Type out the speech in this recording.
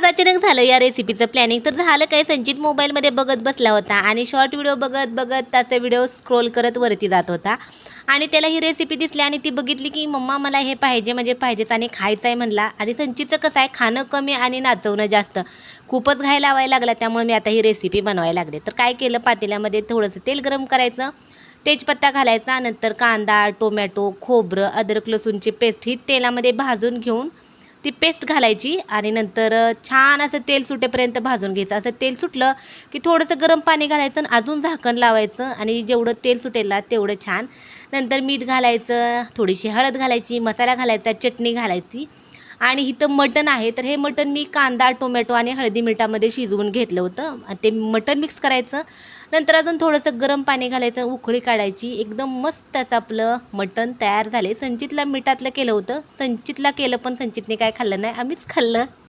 अचानक झालं या रेसिपीचं प्लॅनिंग. तर झालं काय, संचित मोबाईलमध्ये बघत बसला होता आणि शॉर्ट व्हिडिओ बघत बघत त्याचे व्हिडिओ स्क्रोल करत वरती जात होता आणि त्याला ही रेसिपी दिसली आणि ती बघितली की मम्मा मला हे पाहिजे म्हणजे पाहिजेच आणि खायचं आहे म्हणला. आणि संचितचं कसं आहे, खाणं कमी आणि नाचवणं जास्त, खूपच घाय लावायला लागला. त्यामुळे मी आता ही रेसिपी बनवायला लागले. तर काय केलं, पातेल्यामध्ये थोडंसं तेल गरम करायचं, तेजपत्ता घालायचा, नंतर कांदा, टोमॅटो, खोबरं, अद्रक लसूणची पेस्ट ही तेलामध्ये भाजून घेऊन ती पेस्ट घालायची आणि नंतर छान असं तेल सुटेपर्यंत भाजून घ्यायचं. असं तेल सुटलं की थोडंसं गरम पाणी घालायचं आणि अजून झाकण लावायचं आणि जेवढं तेल सुटेल ना तेवढं छान. नंतर मीठ घालायचं, थोडीशी हळद घालायची, मसाला घालायचा, चटणी घालायची. आणि इथं मटण आहे, तर हे मटण मी कांदा, टोमॅटो आणि हळदी मिठामध्ये शिजवून घेतलं होतं. ते मटण मिक्स करायचं. नंतर अजून थोडंसं गरम पाणी घालायचं, उकळी काढायची. एकदम मस्त असं आपलं मटण तयार झाले. संचितला मिठातलं केलं होतं. संचितला केलं पण संचितने काय खाल्लं नाही, आम्हीच खाल्लं.